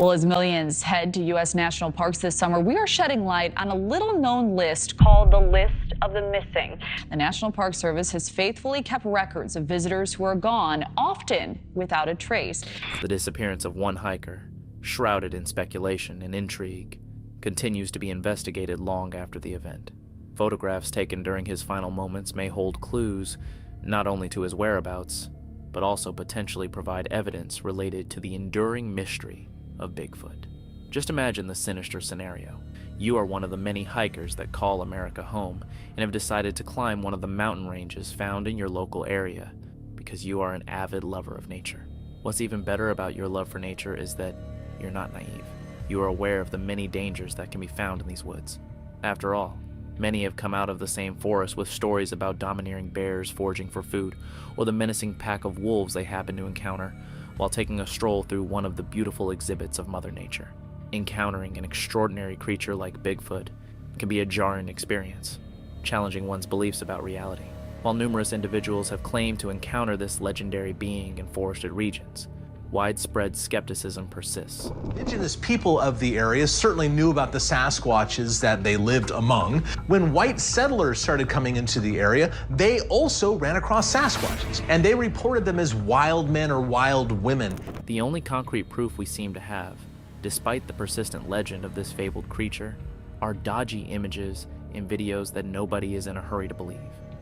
Well, as millions head to U.S. national parks this summer, we are shedding light on a little-known list called the List of the Missing. The National Park Service has faithfully kept records of visitors who are gone, often without a trace. The disappearance of one hiker, shrouded in speculation and intrigue, continues to be investigated long after the event. Photographs taken during his final moments may hold clues not only to his whereabouts, but also potentially provide evidence related to the enduring mystery of Bigfoot. Just imagine the sinister scenario. You are one of the many hikers that call America home and have decided to climb one of the mountain ranges found in your local area because you are an avid lover of nature. What's even better about your love for nature is that you're not naive. You are aware of the many dangers that can be found in these woods. After all, many have come out of the same forest with stories about domineering bears foraging for food, or the menacing pack of wolves they happen to encounter while taking a stroll through one of the beautiful exhibits of Mother Nature. Encountering an extraordinary creature like Bigfoot can be a jarring experience, challenging one's beliefs about reality. While numerous individuals have claimed to encounter this legendary being in forested regions, widespread skepticism persists. Indigenous people of the area certainly knew about the Sasquatches that they lived among. When white settlers started coming into the area, they also ran across Sasquatches, and they reported them as wild men or wild women. The only concrete proof we seem to have, despite the persistent legend of this fabled creature, are dodgy images and videos that nobody is in a hurry to believe.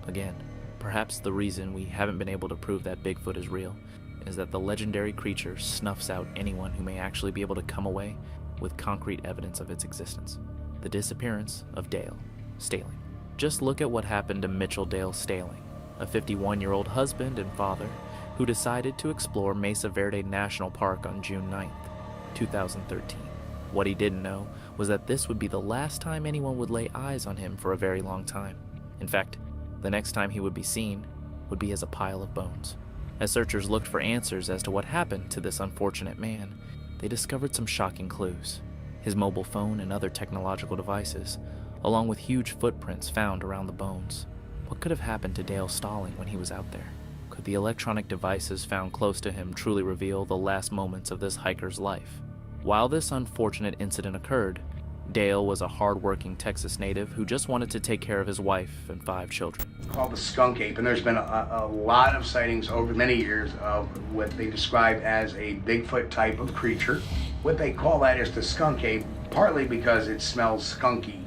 Again, perhaps the reason we haven't been able to prove that Bigfoot is real is that the legendary creature snuffs out anyone who may actually be able to come away with concrete evidence of its existence. The disappearance of Dale Staling. Just look at what happened to Mitchell Dale Staling, a 51-year-old husband and father who decided to explore Mesa Verde National Park on June 9th, 2013. What he didn't know was that this would be the last time anyone would lay eyes on him for a very long time. In fact, the next time he would be seen would be as a pile of bones. As searchers looked for answers as to what happened to this unfortunate man, they discovered some shocking clues. His mobile phone and other technological devices, along with huge footprints found around the bones. What could have happened to Dale Staling when he was out there? Could the electronic devices found close to him truly reveal the last moments of this hiker's life? While this unfortunate incident occurred, Dale was a hard-working Texas native who just wanted to take care of his wife and 5 children. Called the skunk ape, and there's been a lot of sightings over many years of what they describe as a Bigfoot type of creature. What they call that is the skunk ape, partly because it smells skunky,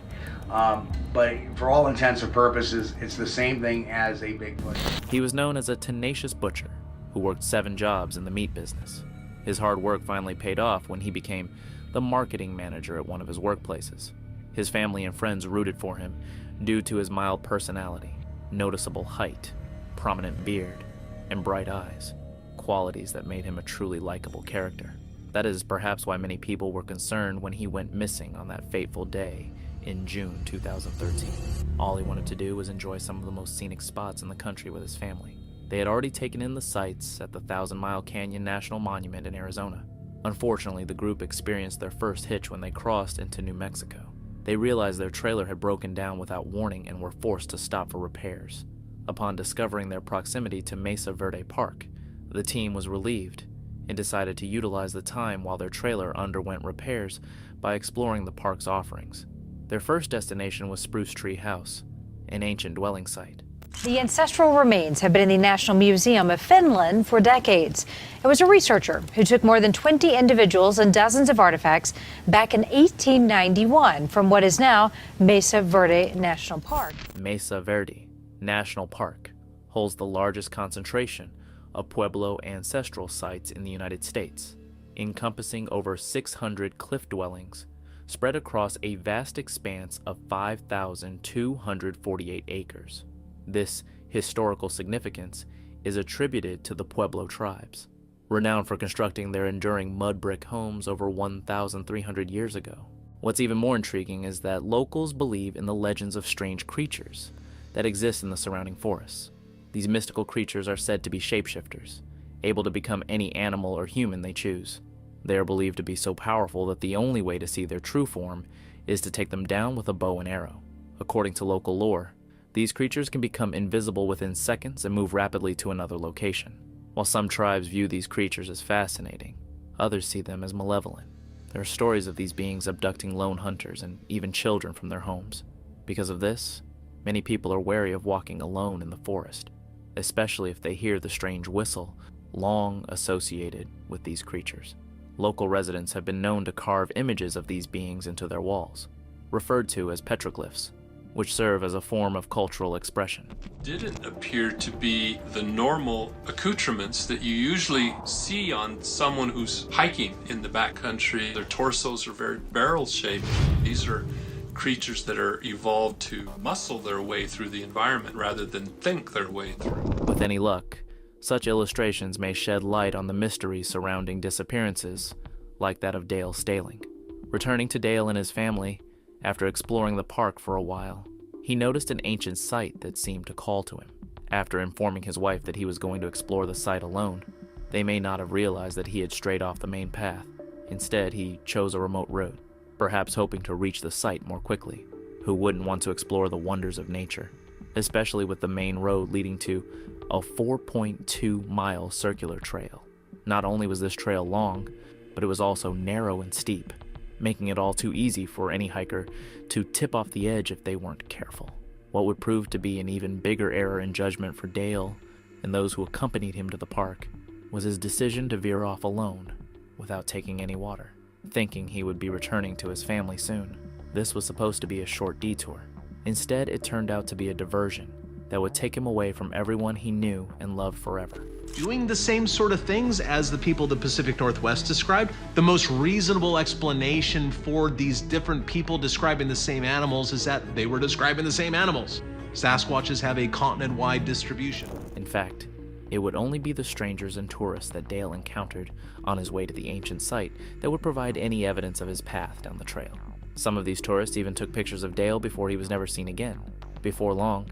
but for all intents and purposes, it's the same thing as a Bigfoot. He was known as a tenacious butcher who worked 7 jobs in the meat business. His hard work finally paid off when he became the marketing manager at one of his workplaces. His family and friends rooted for him due to his mild personality, noticeable height, prominent beard, and bright eyes, qualities that made him a truly likable character. That is perhaps why many people were concerned when he went missing on that fateful day in June 2013. All he wanted to do was enjoy some of the most scenic spots in the country with his family. They had already taken in the sights at the Thousand Mile Canyon National Monument in Arizona. Unfortunately, the group experienced their first hitch when they crossed into New Mexico. They realized their trailer had broken down without warning and were forced to stop for repairs. Upon discovering their proximity to Mesa Verde Park, the team was relieved and decided to utilize the time while their trailer underwent repairs by exploring the park's offerings. Their first destination was Spruce Tree House, an ancient dwelling site. The ancestral remains have been in the National Museum of Finland for decades. It was a researcher who took more than 20 individuals and dozens of artifacts back in 1891 from what is now Mesa Verde National Park. Mesa Verde National Park holds the largest concentration of Pueblo ancestral sites in the United States, encompassing over 600 cliff dwellings spread across a vast expanse of 5,248 acres. This historical significance is attributed to the Pueblo tribes, renowned for constructing their enduring mud brick homes over 1,300 years ago. What's even more intriguing is that locals believe in the legends of strange creatures that exist in the surrounding forests. These mystical creatures are said to be shapeshifters, able to become any animal or human they choose. They are believed to be so powerful that the only way to see their true form is to take them down with a bow and arrow. According to local lore, these creatures can become invisible within seconds and move rapidly to another location. While some tribes view these creatures as fascinating, others see them as malevolent. There are stories of these beings abducting lone hunters and even children from their homes. Because of this, many people are wary of walking alone in the forest, especially if they hear the strange whistle long associated with these creatures. Local residents have been known to carve images of these beings into their walls, referred to as petroglyphs, which serve as a form of cultural expression. Didn't appear to be the normal accoutrements that you usually see on someone who's hiking in the backcountry. Their torsos are very barrel-shaped. These are creatures that are evolved to muscle their way through the environment rather than think their way through. With any luck, such illustrations may shed light on the mystery surrounding disappearances, like that of Dale Staling. Returning to Dale and his family, after exploring the park for a while, he noticed an ancient site that seemed to call to him. After informing his wife that he was going to explore the site alone, they may not have realized that he had strayed off the main path. Instead, he chose a remote road, perhaps hoping to reach the site more quickly. Who wouldn't want to explore the wonders of nature, especially with the main road leading to a 4.2-mile circular trail? Not only was this trail long, but it was also narrow and steep, making it all too easy for any hiker to tip off the edge if they weren't careful. What would prove to be an even bigger error in judgment for Dale and those who accompanied him to the park was his decision to veer off alone without taking any water, thinking he would be returning to his family soon. This was supposed to be a short detour. Instead, it turned out to be a diversion that would take him away from everyone he knew and loved forever. Doing the same sort of things as the people of the Pacific Northwest described. The most reasonable explanation for these different people describing the same animals is that they were describing the same animals. Sasquatches have a continent-wide distribution. In fact, it would only be the strangers and tourists that Dale encountered on his way to the ancient site that would provide any evidence of his path down the trail. Some of these tourists even took pictures of Dale before he was never seen again. Before long,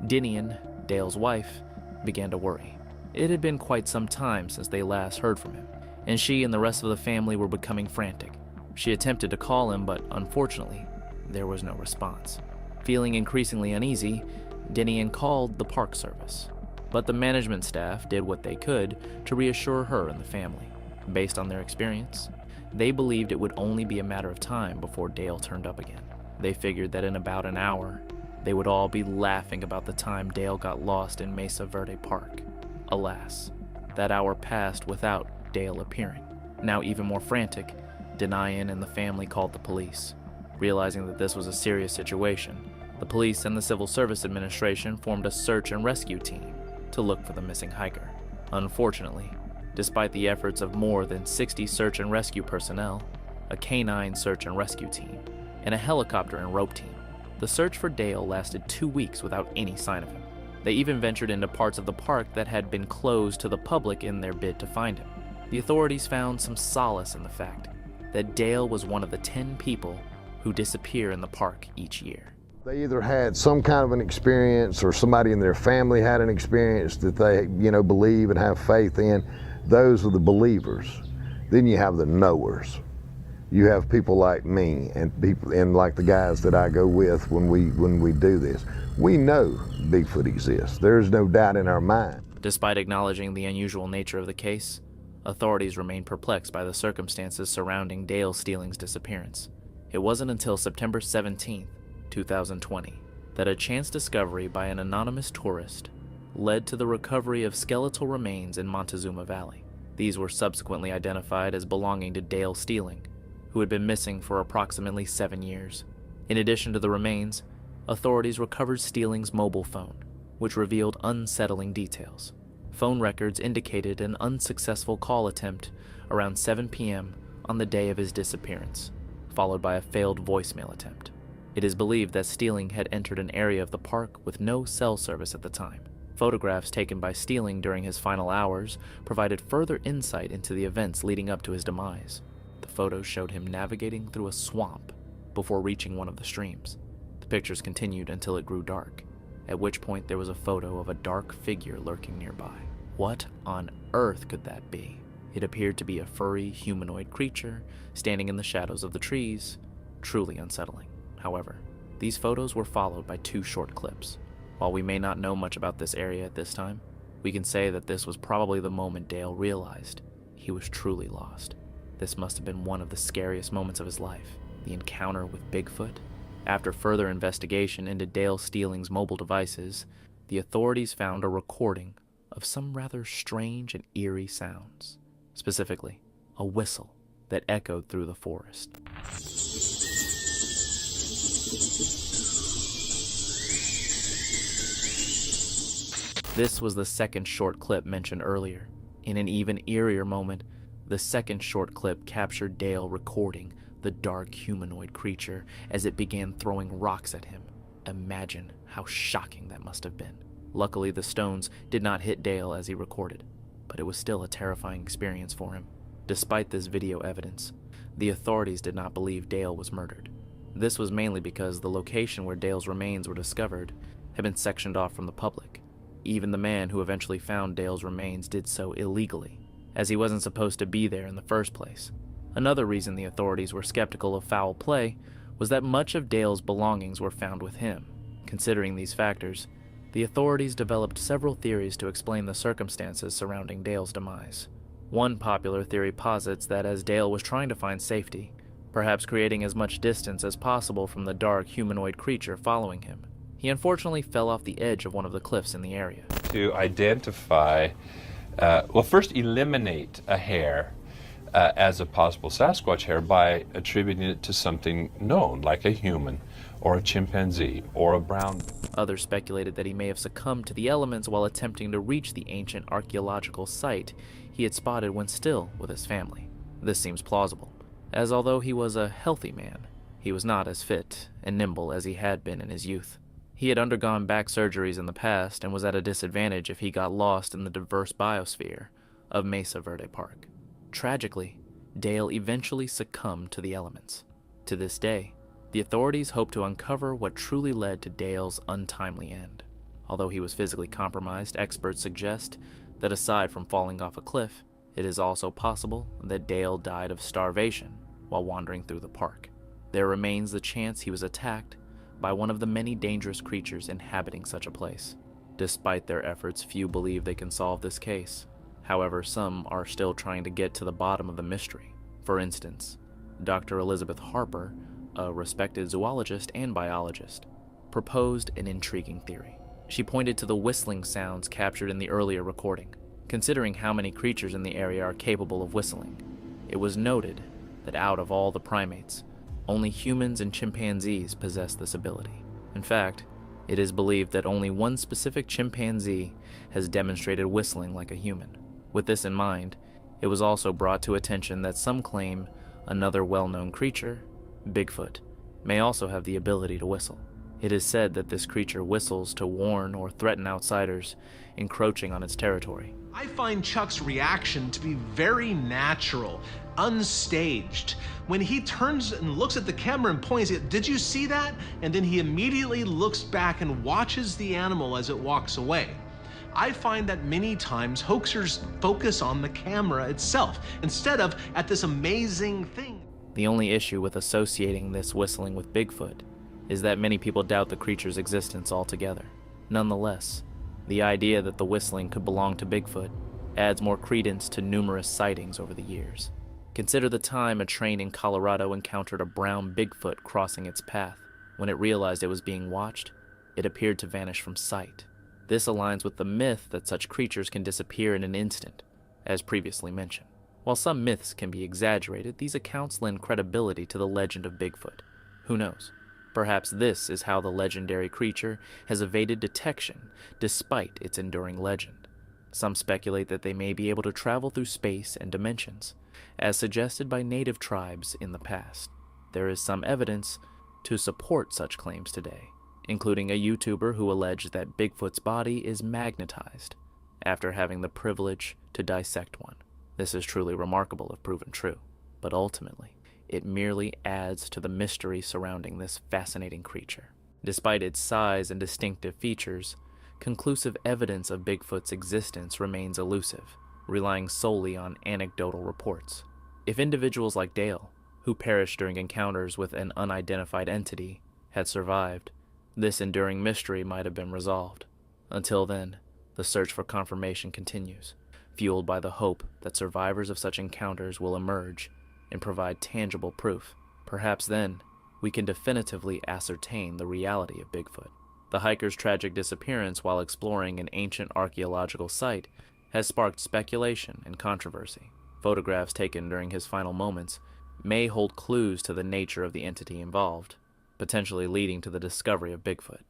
Dinian, Dale's wife, began to worry. It had been quite some time since they last heard from him, and she and the rest of the family were becoming frantic. She attempted to call him, but unfortunately, there was no response. Feeling increasingly uneasy, Dinian called the park service, but the management staff did what they could to reassure her and the family. Based on their experience, they believed it would only be a matter of time before Dale turned up again. They figured that in about an hour, they would all be laughing about the time Dale got lost in Mesa Verde Park. Alas, that hour passed without Dale appearing. Now even more frantic, Dinian and the family called the police. Realizing that this was a serious situation, the police and the Civil Service Administration formed a search and rescue team to look for the missing hiker. Unfortunately, despite the efforts of more than 60 search and rescue personnel, a canine search and rescue team, and a helicopter and rope team, the search for Dale lasted 2 weeks without any sign of him. They even ventured into parts of the park that had been closed to the public in their bid to find him. The authorities found some solace in the fact that Dale was one of the 10 people who disappear in the park each year. They either had some kind of an experience or somebody in their family had an experience that they, believe and have faith in. Those are the believers. Then you have the knowers. You have people like me and like the guys that I go with when we do this. We know Bigfoot exists. There's no doubt in our mind. Despite acknowledging the unusual nature of the case, authorities remain perplexed by the circumstances surrounding Dale Staling's disappearance. It wasn't until September 17, 2020, that a chance discovery by an anonymous tourist led to the recovery of skeletal remains in Montezuma Valley. These were subsequently identified as belonging to Dale Staling, who had been missing for approximately 7 years. In addition to the remains, authorities recovered Staling's mobile phone, which revealed unsettling details. Phone records indicated an unsuccessful call attempt around 7 p.m. on the day of his disappearance, followed by a failed voicemail attempt. It is believed that Staling had entered an area of the park with no cell service at the time. Photographs taken by Staling during his final hours provided further insight into the events leading up to his demise. The photos showed him navigating through a swamp before reaching one of the streams. The pictures continued until it grew dark, at which point there was a photo of a dark figure lurking nearby. What on earth could that be? It appeared to be a furry, humanoid creature standing in the shadows of the trees, truly unsettling. However, these photos were followed by 2 short clips. While we may not know much about this area at this time, we can say that this was probably the moment Dale realized he was truly lost. This must have been one of the scariest moments of his life, the encounter with Bigfoot. After further investigation into Dale Stealing's mobile devices, the authorities found a recording of some rather strange and eerie sounds, specifically a whistle that echoed through the forest. This was the second short clip mentioned earlier. In an even eerier moment, the second short clip captured Dale recording the dark humanoid creature as it began throwing rocks at him. Imagine how shocking that must have been. Luckily, the stones did not hit Dale as he recorded, but it was still a terrifying experience for him. Despite this video evidence, the authorities did not believe Dale was murdered. This was mainly because the location where Dale's remains were discovered had been sectioned off from the public. Even the man who eventually found Dale's remains did so illegally, as he wasn't supposed to be there in the first place. Another reason the authorities were skeptical of foul play was that much of Dale's belongings were found with him. Considering these factors, the authorities developed several theories to explain the circumstances surrounding Dale's demise. One popular theory posits that as Dale was trying to find safety, perhaps creating as much distance as possible from the dark humanoid creature following him, he unfortunately fell off the edge of one of the cliffs in the area. To identify, first eliminate a hair as a possible Sasquatch hair by attributing it to something known, like a human, or a chimpanzee, or a brown. Others speculated that he may have succumbed to the elements while attempting to reach the ancient archaeological site he had spotted when still with his family. This seems plausible, as although he was a healthy man, he was not as fit and nimble as he had been in his youth. He had undergone back surgeries in the past and was at a disadvantage if he got lost in the diverse biosphere of Mesa Verde Park. Tragically, Dale eventually succumbed to the elements. To this day, the authorities hope to uncover what truly led to Dale's untimely end. Although he was physically compromised, experts suggest that aside from falling off a cliff, it is also possible that Dale died of starvation while wandering through the park. There remains the chance he was attacked by one of the many dangerous creatures inhabiting such a place. Despite their efforts, few believe they can solve this case. However, some are still trying to get to the bottom of the mystery. For instance, Dr. Elizabeth Harper, a respected zoologist and biologist, proposed an intriguing theory. She pointed to the whistling sounds captured in the earlier recording. Considering how many creatures in the area are capable of whistling, it was noted that out of all the primates, only humans and chimpanzees possess this ability. In fact, it is believed that only one specific chimpanzee has demonstrated whistling like a human. With this in mind, it was also brought to attention that some claim another well-known creature, Bigfoot, may also have the ability to whistle. It is said that this creature whistles to warn or threaten outsiders encroaching on its territory. I find Chuck's reaction to be very natural, unstaged. When he turns and looks at the camera and points it, "Did you see that?" And then he immediately looks back and watches the animal as it walks away. I find that many times hoaxers focus on the camera itself instead of at this amazing thing. The only issue with associating this whistling with Bigfoot is that many people doubt the creature's existence altogether. Nonetheless, the idea that the whistling could belong to Bigfoot adds more credence to numerous sightings over the years. Consider the time a train in Colorado encountered a brown Bigfoot crossing its path. When it realized it was being watched, it appeared to vanish from sight. This aligns with the myth that such creatures can disappear in an instant, as previously mentioned. While some myths can be exaggerated, these accounts lend credibility to the legend of Bigfoot. Who knows? Perhaps this is how the legendary creature has evaded detection despite its enduring legend. Some speculate that they may be able to travel through space and dimensions, as suggested by native tribes in the past. There is some evidence to support such claims today, including a YouTuber who alleged that Bigfoot's body is magnetized after having the privilege to dissect one. This is truly remarkable if proven true, but ultimately, it merely adds to the mystery surrounding this fascinating creature. Despite its size and distinctive features, conclusive evidence of Bigfoot's existence remains elusive, relying solely on anecdotal reports. If individuals like Dale, who perished during encounters with an unidentified entity, had survived, this enduring mystery might have been resolved. Until then, the search for confirmation continues, fueled by the hope that survivors of such encounters will emerge and provide tangible proof. Perhaps then, we can definitively ascertain the reality of Bigfoot. The hiker's tragic disappearance while exploring an ancient archaeological site has sparked speculation and controversy. Photographs taken during his final moments may hold clues to the nature of the entity involved, potentially leading to the discovery of Bigfoot.